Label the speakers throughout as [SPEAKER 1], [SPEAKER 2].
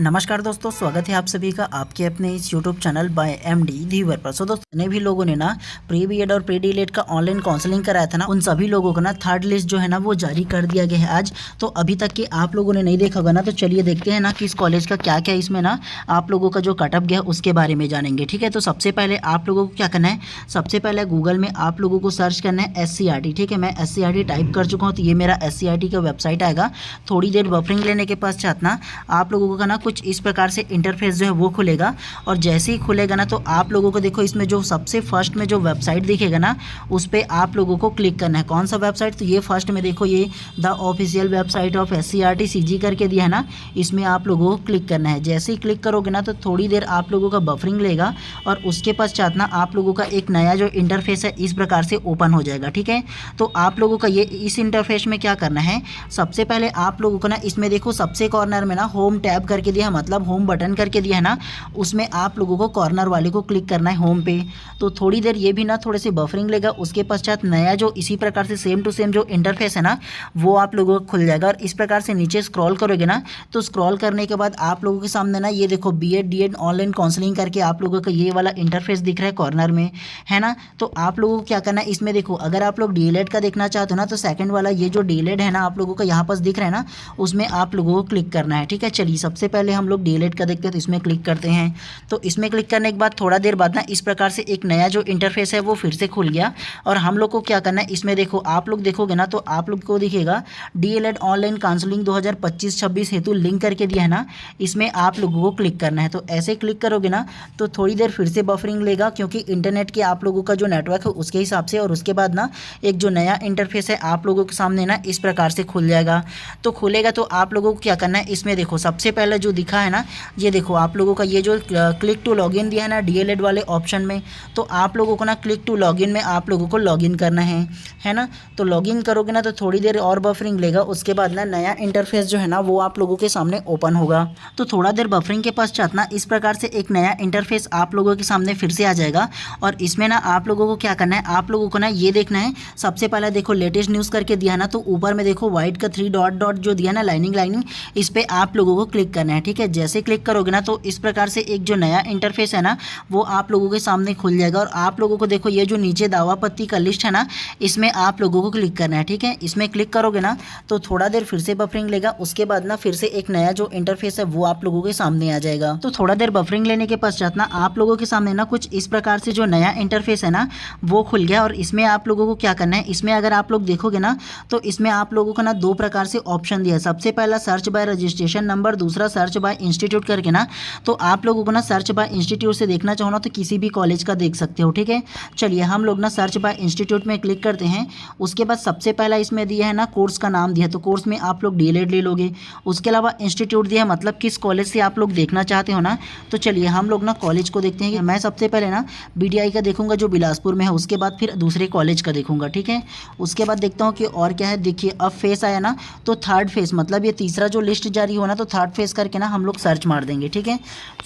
[SPEAKER 1] नमस्कार दोस्तों, स्वागत है आप सभी का आपके अपने इस यूट्यूब चैनल बाय एमडी धीवर पर। सो दोस्तों, जितने भी लोगों ने ना प्री बीएड और प्री डीएलएड का ऑनलाइन काउंसलिंग कराया था ना, उन सभी लोगों को ना थर्ड लिस्ट जो है ना वो जारी कर दिया गया है आज। तो अभी तक कि आप लोगों ने नहीं देखा होगा ना, तो चलिए देखते हैं ना कि इस कॉलेज का क्या क्या इसमें ना आप लोगों का जो कटअप गया उसके बारे में जानेंगे। ठीक है, तो सबसे पहले आप लोगों को क्या करना है, सबसे पहले गूगल में आप लोगों को सर्च करना है SCRT। ठीक है, मैं SCRT टाइप कर चुका हूँ, तो ये मेरा SCRT का वेबसाइट आएगा। थोड़ी देर बफरिंग लेने के पश्चात ना आप लोगों का ना कुछ इस प्रकार से इंटरफेस जो है वो खुलेगा। और जैसे ही खुलेगा ना, तो आप लोगों को देखो इसमें जो सबसे फर्स्ट में जो वेबसाइट दिखेगा ना, उस पर आप लोगों को क्लिक करना है। कौन सा वेबसाइट, तो ये फर्स्ट में देखो, ये the official website of SCRT CG करके दिया है ना, इसमें आप लोगों को क्लिक करना है। जैसे ही क्लिक करोगे ना, तो थोड़ी देर आप लोगों का बफरिंग लेगा और उसके पश्चात ना आप लोगों का एक नया जो इंटरफेस है इस प्रकार से ओपन हो जाएगा। ठीक है, तो आप लोगों का ये इस इंटरफेस में क्या करना है, सबसे पहले आप लोगों को ना इसमें देखो सबसे कॉर्नर में ना होम टैब करके दिया है, मतलब होम बटन करके दिया है ना, उसमें आप लोगों को कॉर्नर वाले को क्लिक करना है होम पे। तो थोड़ी देर ये भी ना थोड़े से बफरिंग लेगा, उसके पश्चात नया जो इसी प्रकार से सेम टू सेम जो इंटरफेस है ना वो आप लोगों को खुल जाएगा। और इस प्रकार से नीचे स्क्रॉल करोगे ना, तो स्क्रॉल करने के बाद आप लोगों के सामने ना ये देखो बीएड डीएड ऑनलाइन काउंसलिंग करके आप लोगों का ये वाला इंटरफेस दिख रहा है कॉर्नर में, है ना। तो आप लोगों को क्या करना है, इसमें देखो अगर आप लोग डीएलएड का देखना चाहते हो ना, तो सेकंड वाला ये जो डीएलएड है ना आप लोगों का यहाँ पास दिख रहा है ना, उसमें आप लोगों को क्लिक करना है। ठीक है, चलिए सबसे पहले हम लोग डीएलएड का देखते हैं, तो इसमें क्लिक करते हैं। तो इसमें क्लिक करने के बाद थोड़ा देर बाद ना इस प्रकार से एक नया जो इंटरफेस है वो फिर से खुल गया। और हम लोग को क्या करना है, इसमें देखो आप लोग देखोगे ना, तो आप लोग को दिखेगा डीएलएड ऑनलाइन काउंसलिंग 2025-26 हेतु लिंक करके दिया है ना, इसमें आप लोगों को क्लिक करना है। तो ऐसे क्लिक करोगे ना, तो थोड़ी देर फिर से बफरिंग लेगा, क्योंकि इंटरनेट के आप लोगों का जो नेटवर्क है उसके हिसाब से। और उसके बाद ना एक जो नया इंटरफेस है आप लोगों के सामने ना इस प्रकार से खुल जाएगा। तो खुलेगा तो आप लोगों को क्या करना है, इसमें देखो सबसे पहले जो दिखा है ना, ये देखो आप लोगों का ये जो क्लिक टू लॉगिन दिया है ना डीएलएड वाले ऑप्शन में, तो आप लोगों को ना क्लिक टू लॉगिन में आप लोगों को लॉगिन करना है ना। तो लॉगिन करोगे ना, तो थोड़ी देर और बफरिंग लेगा, उसके बाद ना नया इंटरफेस जो है ना वो आप लोगों के सामने ओपन होगा। तो थोड़ा देर बफरिंग के पश्चात ना इस प्रकार से एक नया इंटरफेस आप लोगों के सामने फिर से आ जाएगा। और इसमें ना आप लोगों को क्या करना है, आप लोगों को ना ये देखना है, सबसे पहले देखो लेटेस्ट न्यूज़ करके दिया है ना, तो ऊपर में देखो व्हाइट का 3 डॉट डॉट जो दिया ना लाइनिंग, इस पर आप लोगों को क्लिक करना है। ठीक है, जैसे क्लिक करोगे ना, तो इस प्रकार से एक जो नया इंटरफेस है ना वो आप लोगों के सामने खुल जाएगा। और आप लोगों को देखो ये जो नीचे दावा पत्ती का लिस्ट है ना, इसमें आप लोगों को क्लिक करना है। ठीक है, इसमें क्लिक करोगे ना, तो थोड़ा देर फिर से बफरिंग लेगा, उसके बाद ना फिर से एक नया जो इंटरफेस है वो आप लोगों के सामने आ जाएगा। तो थोड़ा देर बफरिंग लेने के पश्चात ना आप लोगों के सामने ना कुछ इस प्रकार से जो नया इंटरफेस है ना वो खुल गया। और इसमें आप लोगों को क्या करना है, इसमें अगर आप लोग देखोगे ना, तो इसमें आप लोगों को ना 2 प्रकार से ऑप्शन दिया है। सबसे पहला सर्च बाय रजिस्ट्रेशन नंबर, दूसरा सर्च बाय इंस्टीट्यूट करके ना। तो आप लोगों को ना सर्च बाय इंस्टीट्यूट से देखना चाहो ना, तो किसी भी कॉलेज का देख सकते हो। ठीक है, चलिए हम लोग ना सर्च बाय इंस्टीट्यूट में क्लिक करते हैं। उसके बाद सबसे पहला इसमें दिया है ना कोर्स का नाम दिया है, तो कोर्स में आप लोग डीएलएड ले लोगे। उसके अलावा इंस्टीट्यूट दिया है, मतलब किस कॉलेज से आप लोग देखना चाहते हो ना। तो चलिए हम लोग ना कॉलेज को देखते हैं। कि मैं सबसे पहले ना बीटीआई का देखूंगा जो बिलासपुर में है, उसके बाद फिर दूसरे कॉलेज का देखूंगा। ठीक है, उसके बाद देखता हूँ कि और क्या है। देखिए अब फेस आया ना, तो थर्ड फेस मतलब ये तीसरा जो लिस्ट जारी हो ना, तो थर्ड फेस करके ना हम लोग सर्च मार देंगे। ठीक है,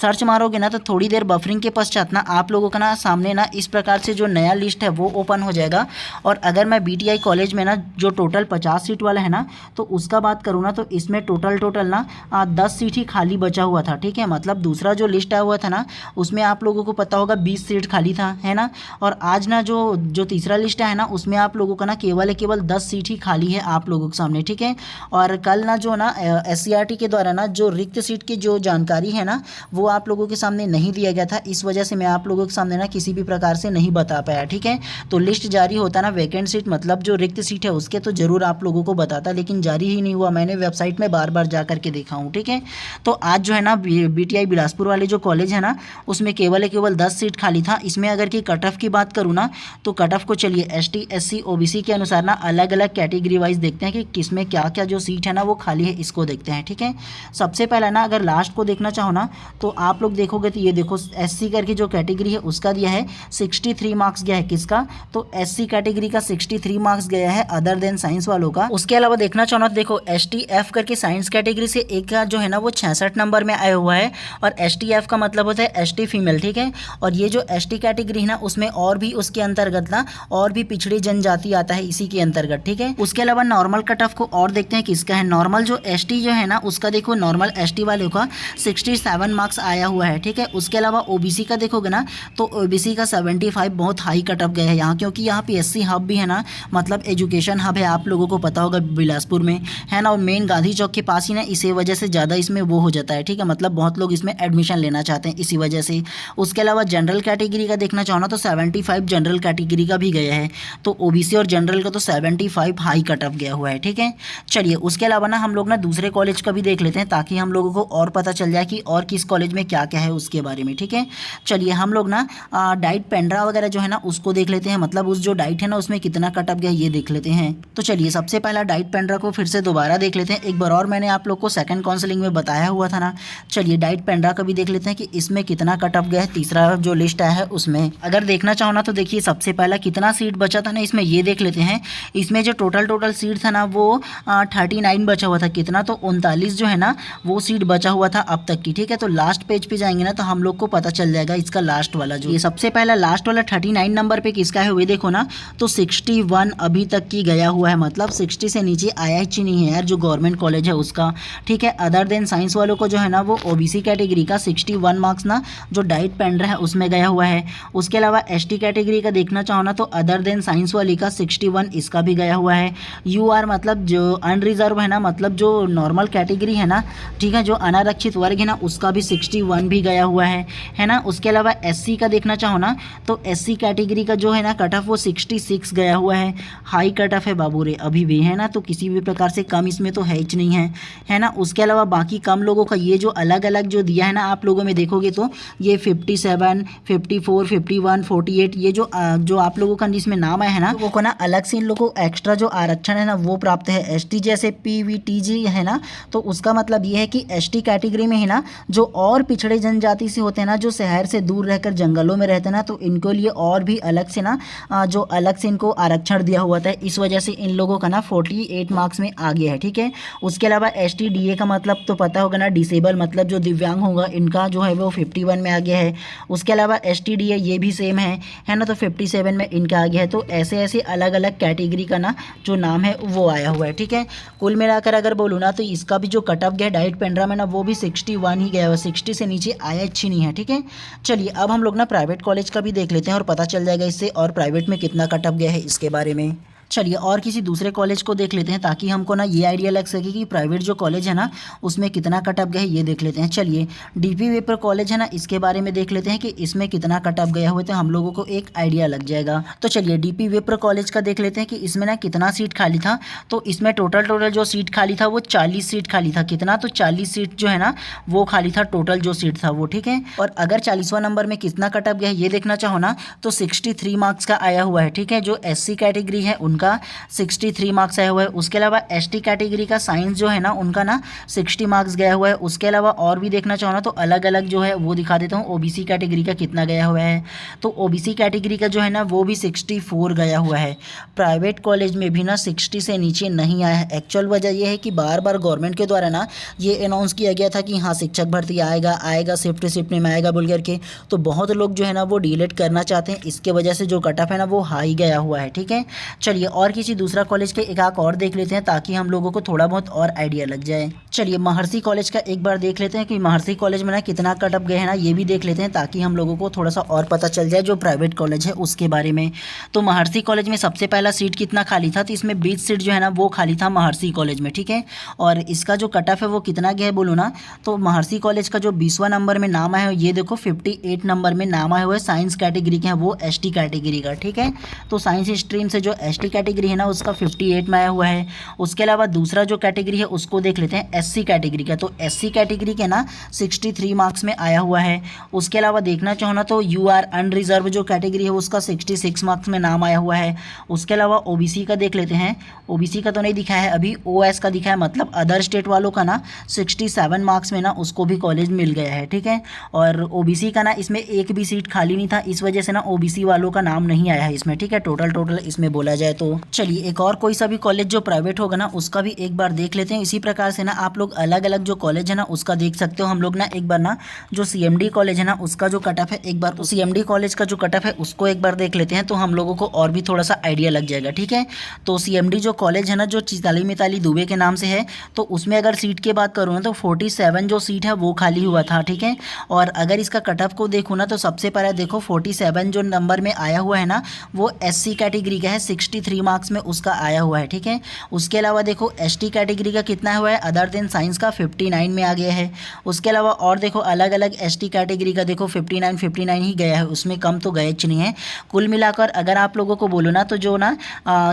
[SPEAKER 1] सर्च मारोगे ना, तो थोड़ी देर बफरिंग के पश्चात ना आप लोगों का ना सामने ना इस प्रकार से जो नया लिस्ट है वो ओपन हो जाएगा। और अगर मैं बीटीआई कॉलेज में ना जो टोटल 50 सीट वाला है ना, तो उसका बात करूँ ना, तो इसमें टोटल ना 10 सीट ही खाली बचा हुआ था। ठीक है, मतलब दूसरा जो लिस्ट आया हुआ था ना उसमें आप लोगों को पता होगा 20 सीट खाली था, है ना। और आज ना जो तीसरा लिस्ट है ना उसमें आप लोगों का ना केवल 10 सीट ही खाली है आप लोगों के सामने। ठीक है, और कल ना जो ना SCRT के द्वारा ना जो रिक्त सीट की जो जानकारी है ना वो आप लोगों के सामने नहीं दिया गया था, इस वजह से मैं आप लोगों के सामने ना किसी भी प्रकार से नहीं बता पाया। ठीक है, तो लिस्ट जारी होता ना वैकेंट सीट मतलब जो रिक्त सीट है उसके, तो जरूर आप लोगों को बताता, लेकिन जारी ही नहीं हुआ। मैंने वेबसाइट में बार बार जा करके देखा हूँ। ठीक है, तो आज जो है ना बीटीआई बिलासपुर वाले जो कॉलेज है ना उसमें केवल 10 सीट खाली था। इसमें अगर कि कट ऑफ की बात करूँ ना, तो कट ऑफ को चलिए ST SC OBC के अनुसार ना अलग अलग कैटेगरी वाइज देखते हैं कि किसमें क्या क्या जो सीट है ना वो खाली है, इसको देखते हैं। ठीक है, सबसे पहला ना अगर लास्ट को देखना चाहो ना, तो आप लोग देखोगे तो ये देखो SC करके जो कैटेगरी है उसका दिया है 63 मार्क्स गया है। किसका, तो SC कैटेगरी का 63 मार्क्स गया है अदर देन साइंस वालों का। उसके अलावा देखना चाहो ना, देखो STF करके साइंस कैटेगरी से एक का जो है ना वो 66 नंबर में आया हुआ है। और STF का मतलब होता है ST फीमेल। ठीक है, और ये जो ST कैटेगरी है ना उसमें और भी उसके अंतर्गत ना और भी पिछड़ी जनजाति आता है इसी के अंतर्गत। ठीक है, उसके अलावा नॉर्मल कट ऑफ को और देखते हैं किसका है। नॉर्मल जो ST जो है ना उसका देखो, नॉर्मल ST वालों का 67 मार्क्स आया हुआ है, ठीक है। उसके अलावा ओबीसी का देखोगे ना तो ओबीसी का 75 बहुत हाई कट ऑफ गया है यहाँ, क्योंकि यहाँ पे एससी हब भी है ना, मतलब एजुकेशन हब है, आप लोगों को पता होगा बिलासपुर में है ना, और मेन गांधी चौक के पास ही ना, इसी वजह से ज़्यादा इसमें वो हो जाता है, ठीक है। मतलब बहुत लोग इसमें एडमिशन लेना चाहते हैं इसी वजह से। उसके अलावा जनरल कैटेगरी का देखना चाहो ना तो 75 जनरल कैटेगरी का भी गया है, तो ओबीसी और जनरल का तो 75 हाई कट ऑफ गया हुआ है, ठीक है। चलिए उसके अलावा ना हम लोग ना दूसरे कॉलेज का भी देख लेते हैं, ताकि हम लोगों को और पता चल जाए कि और किस कॉलेज में क्या क्या है उसके बारे में, ठीक है। चलिए हम लोग ना डाइट पेंड्रा वगैरह जो है ना उसको देख लेते हैं, मतलब उस जो डाइट है ना उसमें कितना कट ऑफ गया ये देख लेते हैं। तो चलिए सबसे पहला डाइट पेंड्रा को फिर से दोबारा देख लेते हैं, एक बार और मैंने आप लोग को सेकंड काउंसलिंग में बताया हुआ था ना। चलिए डाइट पेंड्रा का भी देख लेते हैं कि इसमें कितना कट ऑफ गया है, तीसरा जो लिस्ट आया है उसमें अगर देखना चाहो ना तो देखिए सबसे पहला कितना सीट बचा था ना इसमें, ये देख लेते हैं। इसमें जो टोटल सीट था ना वो 39 बचा हुआ था, कितना तो 39 जो है ना वो सीट बचा हुआ था अब तक की, ठीक है। तो लास्ट पेज पे जाएंगे ना तो हम लोग को पता चल जाएगा इसका लास्ट वाला जो, ये सबसे पहला लास्ट वाला 39 नंबर पे किसका है वे देखो ना, तो 61 अभी तक की गया हुआ है, मतलब 60 से नीचे आया ही नहीं है यार, जो गवर्नमेंट कॉलेज है उसका, ठीक है। अदर देन साइंस वालों को जो है ना वो ओबीसी कैटेगरी का 61 मार्क्स ना जो डाइट पेंड्रा है उसमें गया हुआ है। उसके अलावा एसटी कैटेगरी का देखना चाहो ना तो अदर देन साइंस वाली का 61 इसका भी गया हुआ है। यूआर मतलब जो अनरिजर्व है ना, मतलब जो नॉर्मल कैटेगरी है ना, ठीक है, जो अनारक्षित वर्ग है ना उसका भी 61 भी गया हुआ है ना। उसके अलावा एससी का देखना चाहो ना तो एससी कैटेगरी का जो है ना कट ऑफ वो 66 गया हुआ है, हाई कट ऑफ है बाबू रे अभी भी, है ना। तो किसी भी प्रकार से कम इसमें तो है ही नहीं है ना। उसके अलावा बाकी कम लोगों का ये जो अलग अलग जो दिया है ना, आप लोगों में देखोगे तो ये 57, 54, 51, 48 ये जो आप लोगों का इसमें नाम आया है ना, लोगों को ना अलग से इन लोगों को एक्स्ट्रा जो आरक्षण है ना वो प्राप्त है। एसटी जैसे पीवीटीजी है ना, तो उसका मतलब ये है कि एसटी कैटेगरी में है ना जो और पिछड़े जनजाति से होते हैं ना, जो शहर से दूर रहकर जंगलों में रहते हैं ना, तो इनको लिए और भी अलग से ना जो अलग से इनको आरक्षण दिया हुआ था, इस वजह से इन लोगों का ना 48 मार्क्स में आ गया है, ठीक है। उसके अलावा एसटी डीए का मतलब तो पता होगा ना, डिसेबल मतलब जो दिव्यांग होगा, इनका जो है वो 51 में आ गया है। उसके अलावा एसटी डीए ये भी सेम है ना, तो 57 में इनका आ गया है। तो ऐसे ऐसे अलग अलग कैटेगरी का ना जो नाम है वो आया हुआ है, ठीक है। कुल मिलाकर अगर बोलूँ ना तो इसका भी जो कट ऑफ गया डाइट पेंड्रा में ना वो भी 61 ही गया हुआ, 60 से नीचे आया अच्छी नहीं है, ठीक है। चलिए अब हम लोग ना प्राइवेट कॉलेज का भी देख लेते हैं और पता चल जाएगा इससे और प्राइवेट में कितना कट ऑफ गया है इसके बारे में। चलिए और किसी दूसरे कॉलेज को देख लेते हैं, ताकि हमको ना ये आइडिया लग सके कि प्राइवेट जो कॉलेज है ना उसमें कितना कट ऑफ गया है, ये देख लेते हैं। चलिए डीपी वेपर कॉलेज है ना, इसके बारे में देख लेते हैं कि इसमें कितना कट ऑफ गया हुआ, तो हम लोगों को एक आइडिया लग जाएगा। तो चलिए डीपी वेपर कॉलेज का देख लेते हैं कि इसमें ना कितना सीट खाली था। तो इसमें टोटल जो सीट खाली था वो 40 सीट खाली था, कितना तो 40 सीट जो है ना वो खाली था, टोटल जो सीट था वो, ठीक है। और अगर 40वां नंबर में कितना कट ऑफ गया है ये देखना चाहो ना तो 63 मार्क्स का आया हुआ है, ठीक है। जो एससी कैटेगरी है उनका 63 मार्क्स आया हुआ है। उसके अलावा एसटी कैटेगरी का साइंस जो है ना उनका ना 60 मार्क्स गया हुआ है। उसके अलावा और भी देखना चाहो ना तो अलग अलग जो है वो दिखा देता हूँ, ओबीसी कैटेगरी का कितना गया हुआ है। तो ओबीसी कैटेगरी का जो है ना वो भी 64 गया हुआ है। प्राइवेट कॉलेज में भी ना 60 से नीचे नहीं आया है। एक्चुअल वजह यह है कि बार बार गवर्नमेंट के द्वारा ना ये अनाउंस किया गया था कि हाँ शिक्षक भर्ती आएगा शिफ्ट में आएगा बोल करके, तो बहुत लोग जो है ना वो डिलीट करना चाहते हैं, इसके वजह से जो कट ऑफ है ना वो हाई गया हुआ है, ठीक है। चलिए और किसी दूसरा कॉलेज के एक आंक और देख लेते हैं, ताकि हम लोगों को थोड़ा बहुत और आइडिया लग जाए। चलिए महर्षि कॉलेज का एक बार देख लेते हैं कि महर्षि कॉलेज में ना कितना कट ऑफ गए हैं ना, ये भी देख लेते हैं, ताकि हम लोगों को थोड़ा सा और पता चल जाए जो प्राइवेट कॉलेज है उसके बारे में। तो महर्षि कॉलेज में सबसे पहला सीट कितना खाली था, तो इसमें 20 सीट जो है ना वो खाली था महर्षि कॉलेज में, ठीक है। और इसका जो कट ऑफ है वो कितना गया है बोलो ना, तो महर्षि कॉलेज का जो 20वां नंबर में नाम आया है ये देखो 58 नंबर में नाम आया हुआ है, साइंस कैटेगरी के हैं वो एसटी कैटेगरी का, ठीक है। तो साइंस स्ट्रीम से जो एसटी कैटेगरी है ना उसका 58 में आया हुआ है। उसके अलावा दूसरा जो कैटेगरी है उसको देख लेते हैं एससी कैटेगरी का, तो एससी कैटेगरी के ना 63 मार्क्स में आया हुआ है। उसके अलावा देखना चाहो ना तो यूआर अनरिजर्व जो कैटेगरी है उसका 66 मार्क्स में नाम आया हुआ है। उसके अलावा ओबीसी का देख लेते हैं, ओबीसी का तो नहीं दिखा है अभी, ओएस का दिखा है, मतलब अदर स्टेट वालों का ना 67 मार्क्स में ना उसको भी कॉलेज मिल गया है, ठीक है। और ओबीसी का ना इसमें एक भी सीट खाली नहीं था, इस वजह से ना ओबीसी वालों का नाम नहीं आया है इसमें, ठीक है। टोटल इसमें बोला जाए तो चलिए एक और कोई सा भी कॉलेज जो प्राइवेट होगा ना उसका भी एक बार देख लेते हैं। इसी प्रकार से ना आप लोग अलग अलग जो कॉलेज है ना उसका देख सकते हो। हम लोग ना एक बार ना जो CMD कॉलेज है ना उसका जो कट ऑफ है एक बार तो CMD कॉलेज का जो कट ऑफ है उसको एक बार देख लेते हैं, तो हम लोगों को और भी थोड़ा सा आइडिया लग जाएगा। ठीक है, तो CMD जो कॉलेज है ना जो चैताली मिताली दुबे के नाम से है, तो उसमें अगर सीट की बात करूँ ना तो 47 जो सीट है वो खाली हुआ था। ठीक है, और अगर इसका कट ऑफ को देखूँ ना तो सबसे पहले देखो 47 जो नंबर में आया हुआ है ना वो SC कैटेगरी का है, 63 मार्क्स में उसका आया हुआ है। ठीक है, उसके अलावा देखो ST कैटेगरी का कितना हुआ है अदर देन साइंस का 59 में आ गया है। उसके अलावा और देखो अलग अलग ST कैटेगरी का देखो 59 ही गया है, उसमें कम तो गए नहीं है। कुल मिलाकर अगर आप लोगों को बोलो ना तो जो ना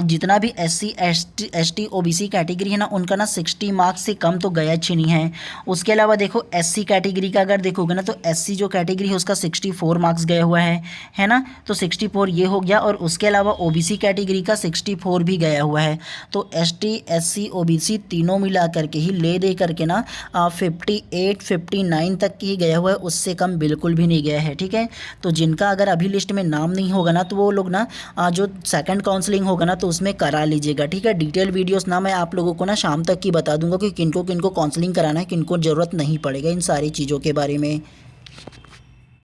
[SPEAKER 1] जितना भी SC ST OBC कैटेगरी है ना उनका ना 60 मार्क्स से कम तो गया नहीं है। उसके अलावा देखो SC कैटेगरी का अगर देखोगे ना तो SC जो कैटेगरी है उसका 64 मार्क्स गया हुआ है ना, तो 64 ये हो गया। और उसके अलावा OBC कैटेगरी का 64 भी गया हुआ है। तो ST SC OBC तीनों मिला करके ही ले दे करके ना 58 59 तक ही गया हुआ है, उससे कम बिल्कुल भी नहीं गया है। ठीक है, तो जिनका अगर अभी लिस्ट में नाम नहीं होगा ना तो वो लोग ना जो सेकंड काउंसलिंग होगा ना तो उसमें करा लीजिएगा। ठीक है, डिटेल वीडियोस ना मैं आप लोगों को ना शाम तक की बता दूंगा कि किनको किनको काउंसलिंग कराना है, किनको ज़रूरत नहीं पड़ेगा इन सारी चीज़ों के बारे में।